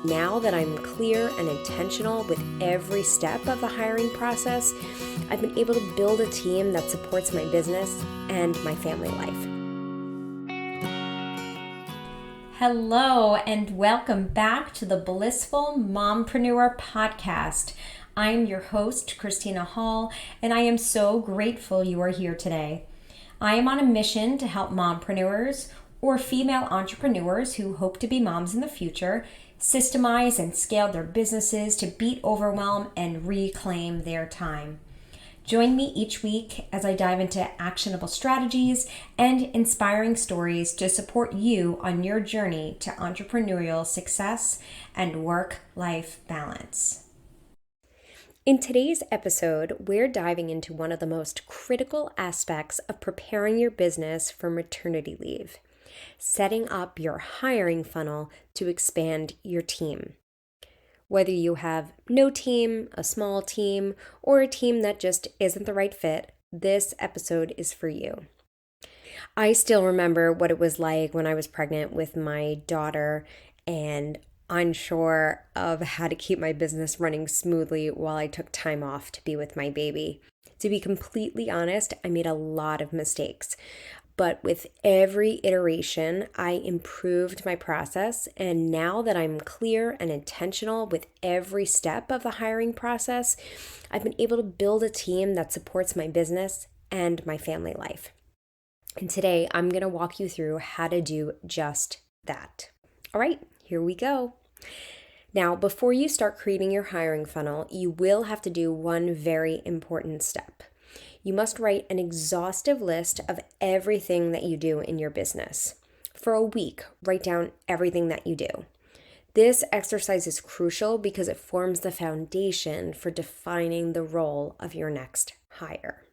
Now that I'm clear and intentional with every step of the hiring process, I've been able to build a team that supports my business and my family life. Hello, and welcome back to the Blissful Mompreneur podcast. I'm your host, Christina Hall, and I am so grateful you are here today. I am on a mission to help mompreneurs or female entrepreneurs who hope to be moms in the future systemize and scale their businesses to beat overwhelm and reclaim their time. Join me each week as I dive into actionable strategies and inspiring stories to support you on your journey to entrepreneurial success and work-life balance. In today's episode, we're diving into one of the most critical aspects of preparing your business for maternity leave: setting up your hiring funnel to expand your team. Whether you have no team, a small team, or a team that just isn't the right fit, this episode is for you. I still remember what it was like when I was pregnant with my daughter and unsure of how to keep my business running smoothly while I took time off to be with my baby. To be completely honest, I made a lot of mistakes. But with every iteration, I improved my process, and now that I'm clear and intentional with every step of the hiring process, I've been able to build a team that supports my business and my family life. And today, I'm going to walk you through how to do just that. All right, here we go. Now, before you start creating your hiring funnel, you will have to do one very important step. You must write an exhaustive list of everything that you do in your business. For a week, write down everything that you do. This exercise is crucial because it forms the foundation for defining the role of your next hire.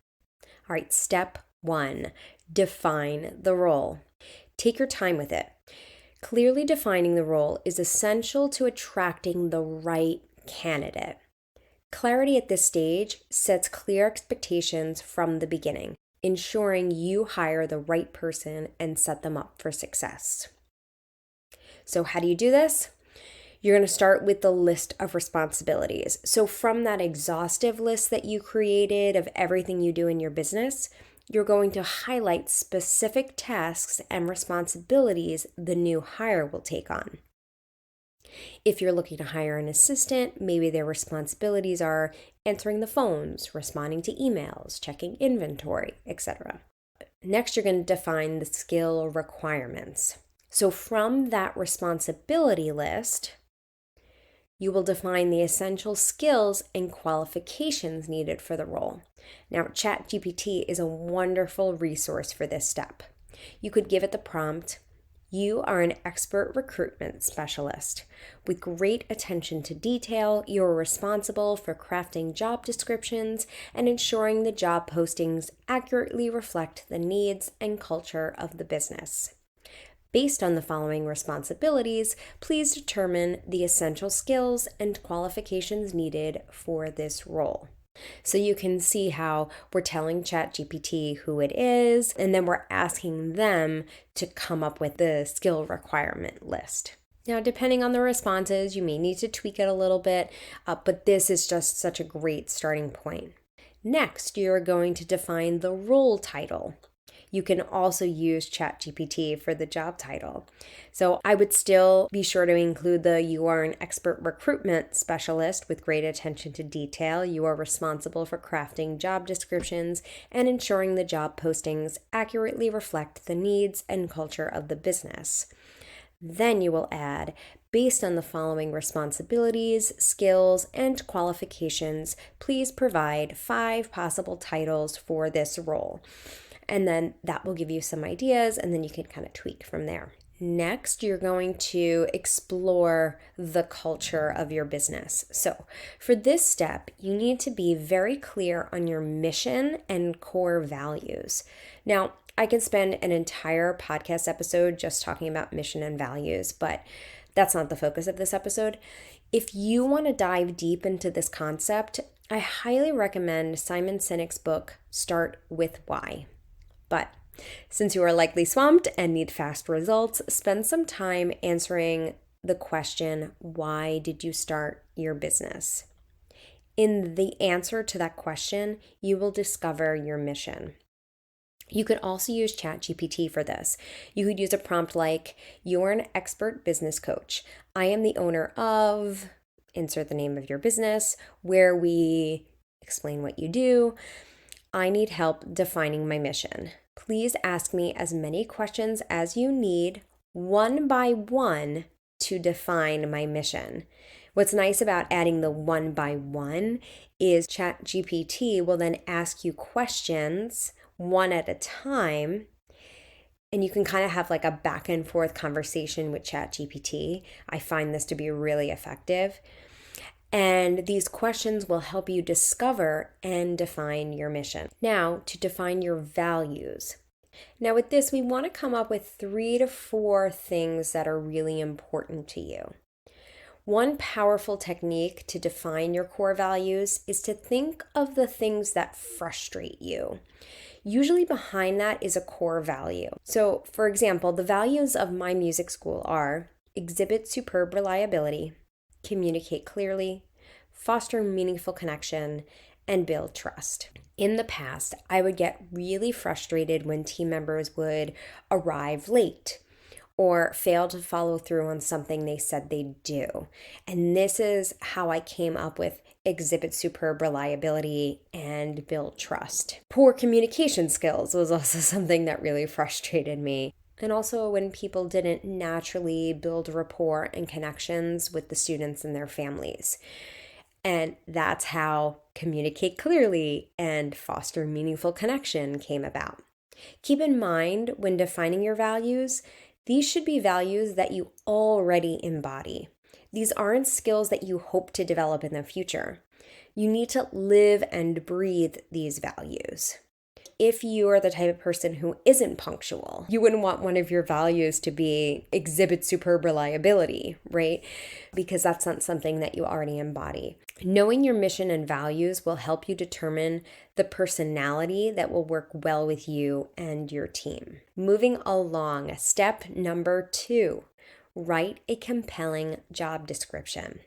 All right, step 1, define the role. Take your time with it. Clearly defining the role is essential to attracting the right candidate. Clarity at this stage sets clear expectations from the beginning, ensuring you hire the right person and set them up for success. So how do you do this? You're going to start with the list of responsibilities. So from that exhaustive list that you created of everything you do in your business, you're going to highlight specific tasks and responsibilities the new hire will take on. If you're looking to hire an assistant, maybe their responsibilities are answering the phones, responding to emails, checking inventory, etc. Next, you're going to define the skill requirements. So from that responsibility list, you will define the essential skills and qualifications needed for the role. Now, ChatGPT is a wonderful resource for this step. You could give it the prompt: you are an expert recruitment specialist. With great attention to detail, you are responsible for crafting job descriptions and ensuring the job postings accurately reflect the needs and culture of the business. Based on the following responsibilities, please determine the essential skills and qualifications needed for this role. So you can see how we're telling ChatGPT who it is, and then we're asking them to come up with the skill requirement list. Now, depending on the responses, you may need to tweak it a little bit, but this is just such a great starting point. Next, you're going to define the role title. You can also use ChatGPT for the job title. So I would still be sure to include you are an expert recruitment specialist with great attention to detail. You are responsible for crafting job descriptions and ensuring the job postings accurately reflect the needs and culture of the business. Then you will add, based on the following responsibilities, skills, and qualifications, please provide 5 possible titles for this role. And then that will give you some ideas, and then you can kind of tweak from there. Next, you're going to explore the culture of your business. So for this step, you need to be very clear on your mission and core values. Now, I could spend an entire podcast episode just talking about mission and values, but that's not the focus of this episode. If you want to dive deep into this concept, I highly recommend Simon Sinek's book, Start With Why. But since you are likely swamped and need fast results, spend some time answering the question, why did you start your business? In the answer to that question, you will discover your mission. You could also use ChatGPT for this. You could use a prompt like, you're an expert business coach. I am the owner of, insert the name of your business, where we explain what you do. I need help defining my mission. Please ask me as many questions as you need, one by one, to define my mission. What's nice about adding the one by one is ChatGPT will then ask you questions one at a time, and you can kind of have like a back and forth conversation with ChatGPT. I find this to be really effective. And these questions will help you discover and define your mission. Now, to define your values. Now, with this, we want to come up with 3 to 4 things that are really important to you. One powerful technique to define your core values is to think of the things that frustrate you. Usually behind that is a core value. So, for example, the values of my music school are exhibit superb reliability, communicate clearly, foster meaningful connection, and build trust. In the past, I would get really frustrated when team members would arrive late or fail to follow through on something they said they'd do. And this is how I came up with exhibit superb reliability and build trust. Poor communication skills was also something that really frustrated me. And also when people didn't naturally build rapport and connections with the students and their families. And that's how communicate clearly and foster meaningful connection came about. Keep in mind when defining your values, these should be values that you already embody. These aren't skills that you hope to develop in the future. You need to live and breathe these values. If you are the type of person who isn't punctual, you wouldn't want one of your values to be exhibit superb reliability, right? Because that's not something that you already embody. Knowing your mission and values will help you determine the personality that will work well with you and your team. Moving along, step number 2, write a compelling job description.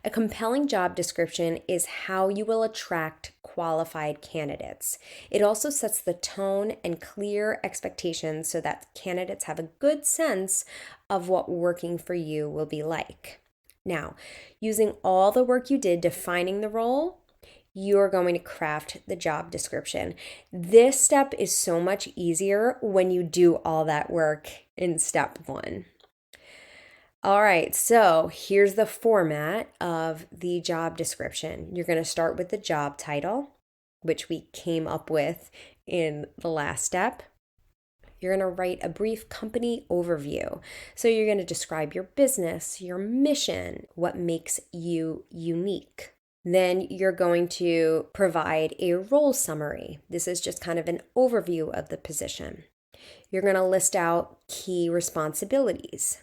A compelling job description is how you will attract qualified candidates. It also sets the tone and clear expectations so that candidates have a good sense of what working for you will be like. Now, using all the work you did defining the role, you're going to craft the job description. This step is so much easier when you do all that work in step 1. All right, so here's the format of the job description. You're going to start with the job title, which we came up with in the last step. You're going to write a brief company overview. So you're going to describe your business, your mission, what makes you unique. Then you're going to provide a role summary. This is just kind of an overview of the position. You're going to list out key responsibilities.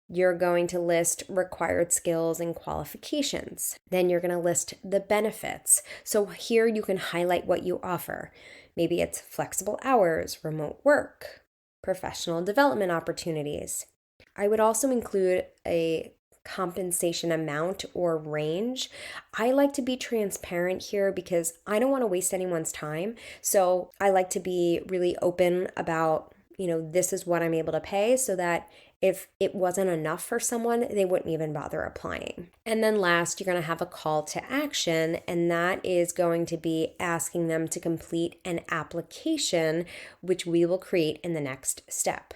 You're going to list required skills and qualifications. Then you're going to list the benefits. So here you can highlight what you offer. Maybe it's flexible hours, remote work, professional development opportunities. I would also include a compensation amount or range. I like to be transparent here because I don't want to waste anyone's time. So I like to be really open about, this is what I'm able to pay so that if it wasn't enough for someone, they wouldn't even bother applying. And then last, you're going to have a call to action, and that is going to be asking them to complete an application, which we will create in the next step.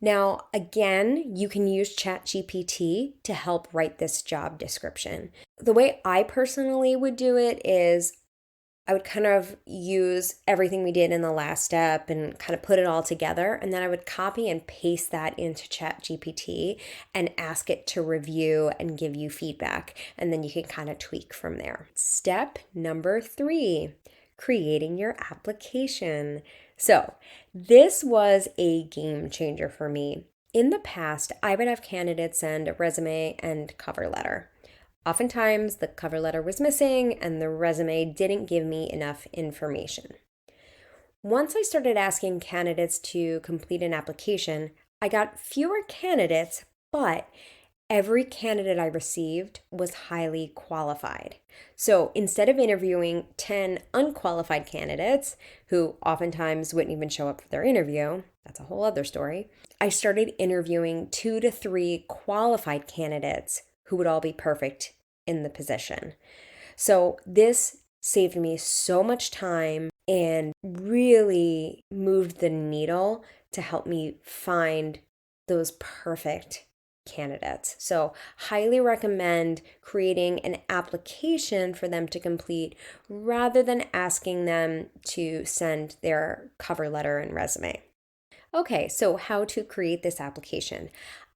Now, again, you can use ChatGPT to help write this job description. The way I personally would do it is I would kind of use everything we did in the last step and kind of put it all together. And then I would copy and paste that into ChatGPT and ask it to review and give you feedback. And then you can kind of tweak from there. Step number 3, creating your application. So this was a game changer for me. In the past, I would have candidates send a resume and cover letter. Oftentimes, the cover letter was missing and the resume didn't give me enough information. Once I started asking candidates to complete an application, I got fewer candidates, but every candidate I received was highly qualified. So instead of interviewing 10 unqualified candidates who oftentimes wouldn't even show up for their interview, that's a whole other story, I started interviewing 2 to 3 qualified candidates who would all be perfect in the position. So this saved me so much time and really moved the needle to help me find those perfect candidates. So, highly recommend creating an application for them to complete rather than asking them to send their cover letter and resume. Okay, so how to create this application.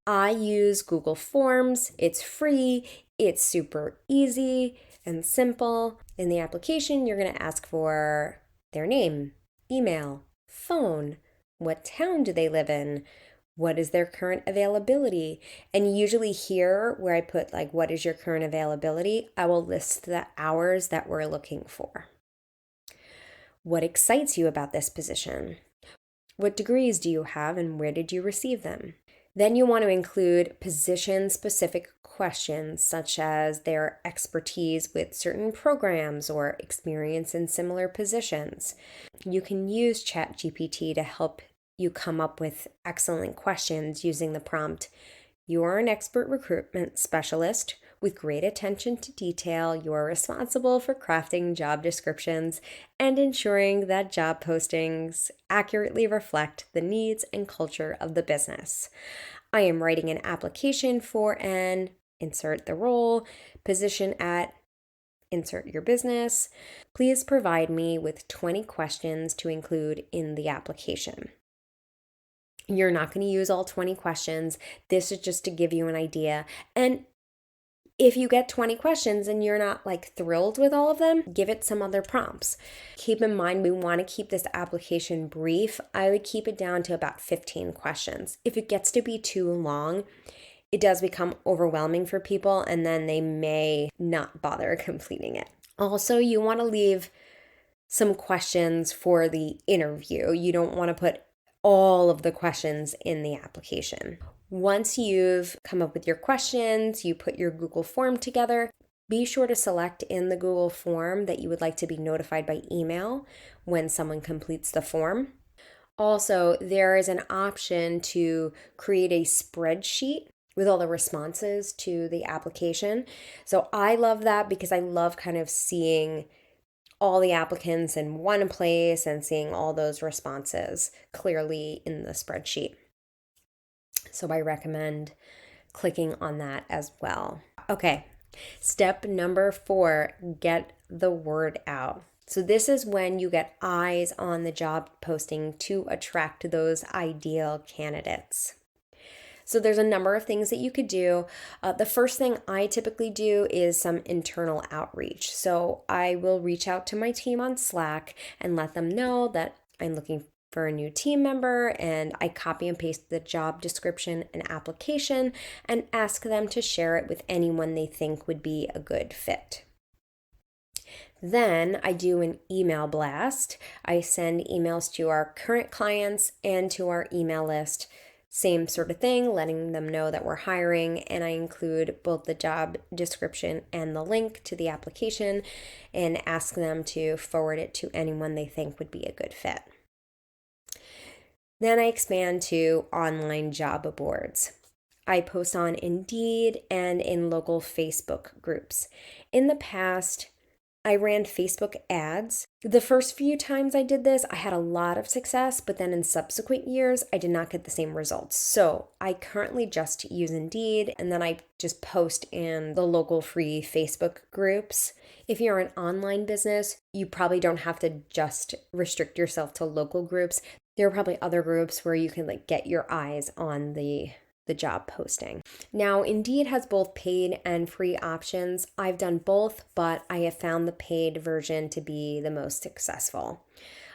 I use Google Forms. It's free, it's super easy and simple. In the application, you're going to ask for their name, email, phone, what town do they live in, what is their current availability? And usually here where I put like, what is your current availability? I will list the hours that we're looking for. What excites you about this position? What degrees do you have and where did you receive them? Then you want to include position-specific questions such as their expertise with certain programs or experience in similar positions. You can use ChatGPT to help you come up with excellent questions using the prompt, "You are an expert recruitment specialist with great attention to detail. You are responsible for crafting job descriptions and ensuring that job postings accurately reflect the needs and culture of the business. I am writing an application for an," insert the role, "position at," insert your business. "Please provide me with 20 questions to include in the application." You're not going to use all 20 questions. This is just to give you an idea. And if you get 20 questions and you're not like thrilled with all of them, give it some other prompts. Keep in mind, we want to keep this application brief. I would keep it down to about 15 questions. If it gets to be too long, it does become overwhelming for people and then they may not bother completing it. Also, you want to leave some questions for the interview. You don't want to put all of the questions in the application. Once you've come up with your questions, you put your Google form together, be sure to select in the Google form that you would like to be notified by email when someone completes the form. Also, there is an option to create a spreadsheet with all the responses to the application. So I love that because I love kind of seeing all the applicants in one place and seeing all those responses clearly in the spreadsheet. So I recommend clicking on that as well. Okay, step number 4, get the word out. So this is when you get eyes on the job posting to attract those ideal candidates. So there's a number of things that you could do. The first thing I typically do is some internal outreach. So I will reach out to my team on Slack and let them know that I'm looking for a new team member, and I copy and paste the job description and application and ask them to share it with anyone they think would be a good fit. Then I do an email blast. I send emails to our current clients and to our email list. Same sort of thing, letting them know that we're hiring, and I include both the job description and the link to the application and ask them to forward it to anyone they think would be a good fit. Then I expand to online job boards. I post on Indeed and in local Facebook groups. In the past, I ran Facebook ads. The first few times I did this, I had a lot of success, but then in subsequent years, I did not get the same results. So I currently just use Indeed, and then I just post in the local free Facebook groups. If you're an online business, you probably don't have to just restrict yourself to local groups. There are probably other groups where you can get your eyes on the job posting. Now, Indeed has both paid and free options. I've done both, but I have found the paid version to be the most successful.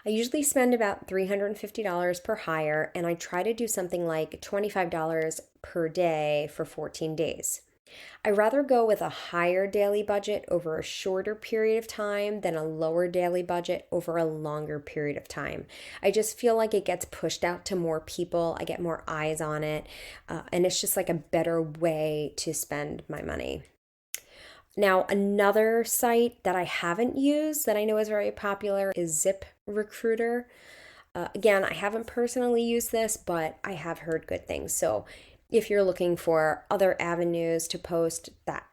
I usually spend about $350 per hire, and I try to do something like $25 per day for 14 days. I'd rather go with a higher daily budget over a shorter period of time than a lower daily budget over a longer period of time. I just feel like it gets pushed out to more people. I get more eyes on it, and it's just like a better way to spend my money. Now, another site that I haven't used that I know is very popular is ZipRecruiter. Again, I haven't personally used this, but I have heard good things. So if you're looking for other avenues to post, that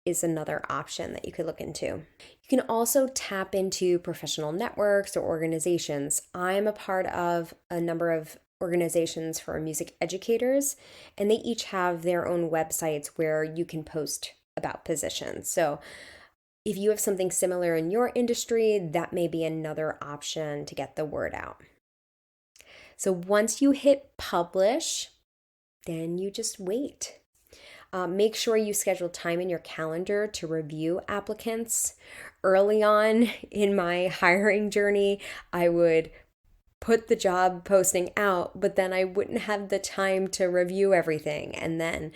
is another option that you could look into. You can also tap into professional networks or organizations. I'm a part of a number of organizations for music educators, and they each have their own websites where you can post about positions. So if you have something similar in your industry, that may be another option to get the word out. So once you hit publish, then you just wait. Make sure you schedule time in your calendar to review applicants. Early on in my hiring journey, I would put the job posting out, but then I wouldn't have the time to review everything. And then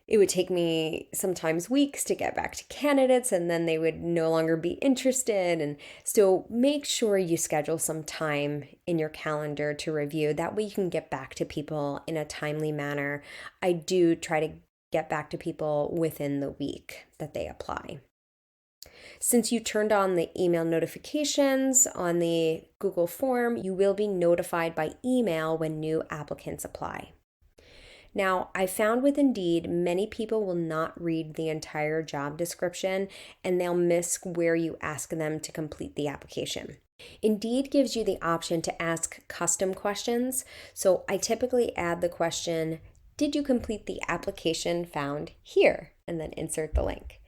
it would take me sometimes weeks to get back to candidates, and then they would no longer be interested. And so make sure you schedule some time in your calendar to review. That way you can get back to people in a timely manner. I do try to get back to people within the week that they apply. Since you turned on the email notifications on the Google form, you will be notified by email when new applicants apply. Now, I found with Indeed, many people will not read the entire job description and they'll miss where you ask them to complete the application. Indeed gives you the option to ask custom questions. So I typically add the question, "Did you complete the application found here?" and then insert the link.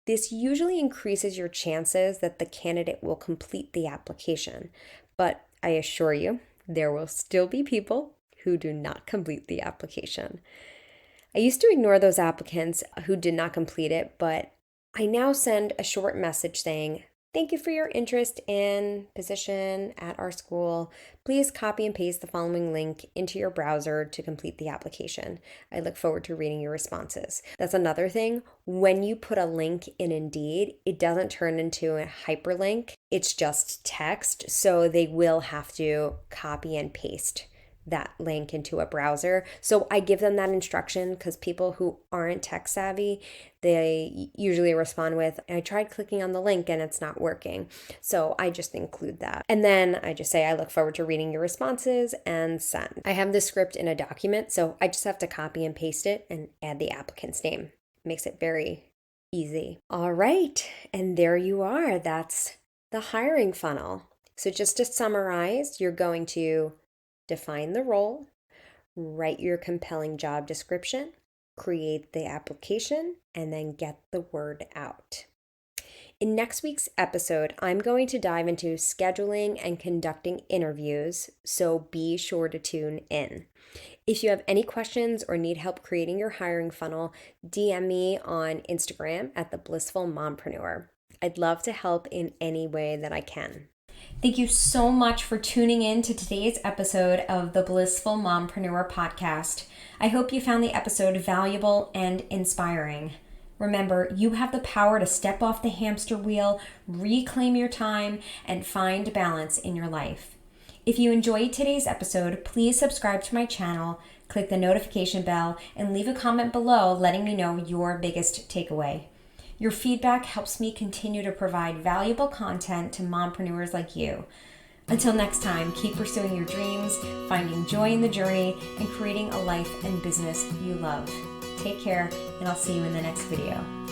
This usually increases your chances that the candidate will complete the application, but I assure you, there will still be people who do not complete the application. I used to ignore those applicants who did not complete it, but I now send a short message saying, "Thank you for your interest in position at our school. Please copy and paste the following link into your browser to complete the application. I look forward to reading your responses." That's another thing. When you put a link in Indeed, it doesn't turn into a hyperlink. It's just text, so they will have to copy and paste that link into a browser. So I give them that instruction because people who aren't tech savvy, they usually respond with, "I tried clicking on the link and it's not working." So I just include that. And then I just say, "I look forward to reading your responses," and send. I have the script in a document, so I just have to copy and paste it and add the applicant's name. It makes it very easy. All right, and there you are. That's the hiring funnel. So just to summarize, you're going to define the role, write your compelling job description, create the application, and then get the word out. In next week's episode, I'm going to dive into scheduling and conducting interviews, so be sure to tune in. If you have any questions or need help creating your hiring funnel, DM me on Instagram at The Blissful Mompreneur. I'd love to help in any way that I can. Thank you so much for tuning in to today's episode of the Blissful Mompreneur podcast. I hope you found the episode valuable and inspiring. Remember, you have the power to step off the hamster wheel, reclaim your time, and find balance in your life. If you enjoyed today's episode, please subscribe to my channel, click the notification bell, and leave a comment below letting me know your biggest takeaway. Your feedback helps me continue to provide valuable content to mompreneurs like you. Until next time, keep pursuing your dreams, finding joy in the journey, and creating a life and business you love. Take care, and I'll see you in the next video.